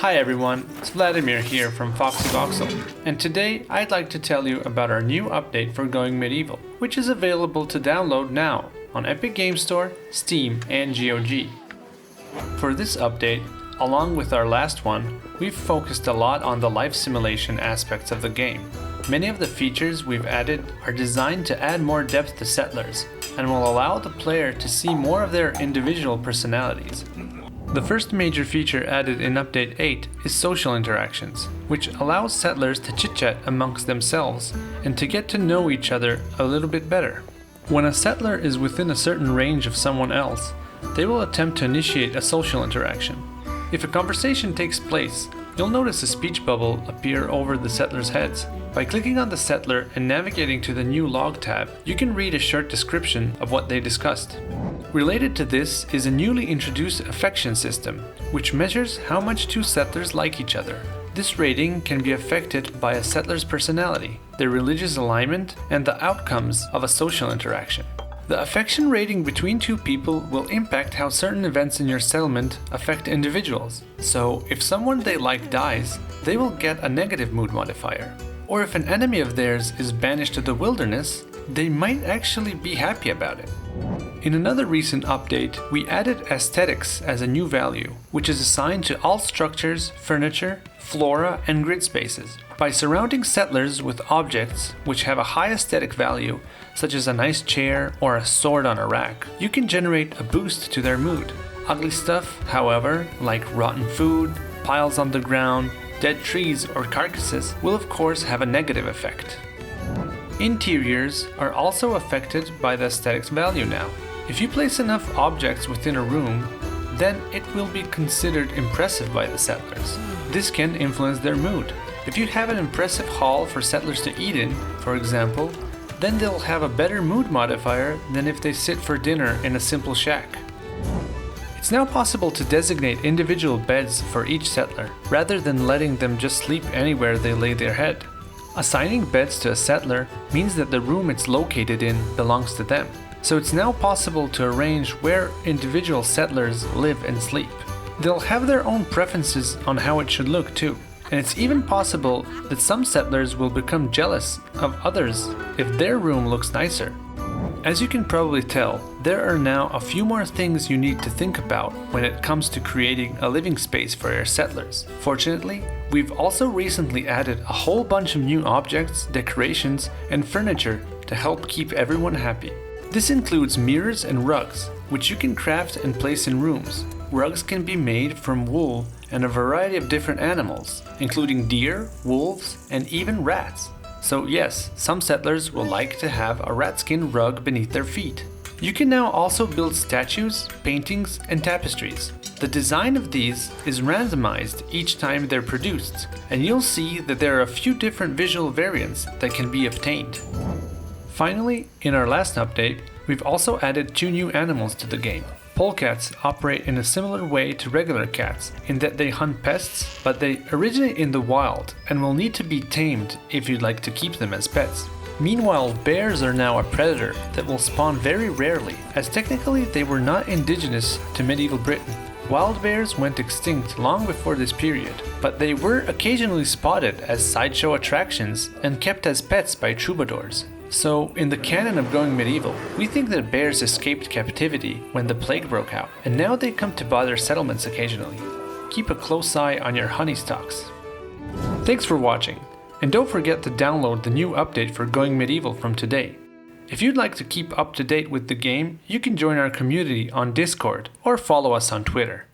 Hi everyone, it's Vladimir here from Foxy Voxel, and today I'd like to tell you about our new update for Going Medieval, which is available to download now on Epic Games Store, Steam, and GOG. For this update, along with our last one, we've focused a lot on the life simulation aspects of the game. Many of the features we've added are designed to add more depth to settlers, and will allow the player to see more of their individual personalities. The first major feature added in Update 8 is social interactions, which allows settlers to chit-chat amongst themselves and to get to know each other a little bit better. When a settler is within a certain range of someone else, they will attempt to initiate a social interaction. If a conversation takes place, you'll notice a speech bubble appear over the settlers' heads. By clicking on the settler and navigating to the new log tab, you can read a short description of what they discussed. Related to this is a newly introduced affection system, which measures how much two settlers like each other. This rating can be affected by a settler's personality, their religious alignment, and the outcomes of a social interaction. The affection rating between two people will impact how certain events in your settlement affect individuals. So, if someone they like dies, they will get a negative mood modifier. Or if an enemy of theirs is banished to the wilderness, they might actually be happy about it. In another recent update, we added aesthetics as a new value, which is assigned to all structures, furniture, flora, and grid spaces. By surrounding settlers with objects which have a high aesthetic value, such as a nice chair or a sword on a rack, you can generate a boost to their mood. Ugly stuff, however, like rotten food, piles on the ground, dead trees, or carcasses, will of course have a negative effect. Interiors are also affected by the aesthetics value now. If you place enough objects within a room, then it will be considered impressive by the settlers. This can influence their mood. If you have an impressive hall for settlers to eat in, for example, then they'll have a better mood modifier than if they sit for dinner in a simple shack. It's now possible to designate individual beds for each settler, rather than letting them just sleep anywhere they lay their head. Assigning beds to a settler means that the room it's located in belongs to them. So it's now possible to arrange where individual settlers live and sleep. They'll have their own preferences on how it should look too. And it's even possible that some settlers will become jealous of others if their room looks nicer. As you can probably tell, there are now a few more things you need to think about when it comes to creating a living space for your settlers. Fortunately, we've also recently added a whole bunch of new objects, decorations, and furniture to help keep everyone happy. This includes mirrors and rugs, which you can craft and place in rooms. Rugs can be made from wool and a variety of different animals, including deer, wolves, and even rats. So yes, some settlers will like to have a rat skin rug beneath their feet. You can now also build statues, paintings, and tapestries. The design of these is randomized each time they're produced, and you'll see that there are a few different visual variants that can be obtained. Finally, in our last update, we've also added 2 new animals to the game. Polecats operate in a similar way to regular cats in that they hunt pests, but they originate in the wild and will need to be tamed if you'd like to keep them as pets. Meanwhile, bears are now a predator that will spawn very rarely, as technically they were not indigenous to medieval Britain. Wild bears went extinct long before this period, but they were occasionally spotted as sideshow attractions and kept as pets by troubadours. So, in the canon of Going Medieval, we think that bears escaped captivity when the plague broke out, and now they come to bother settlements occasionally. Keep a close eye on your honey stocks. Thanks for watching, and don't forget to download the new update for Going Medieval from today. If you'd like to keep up to date with the game, you can join our community on Discord or follow us on Twitter.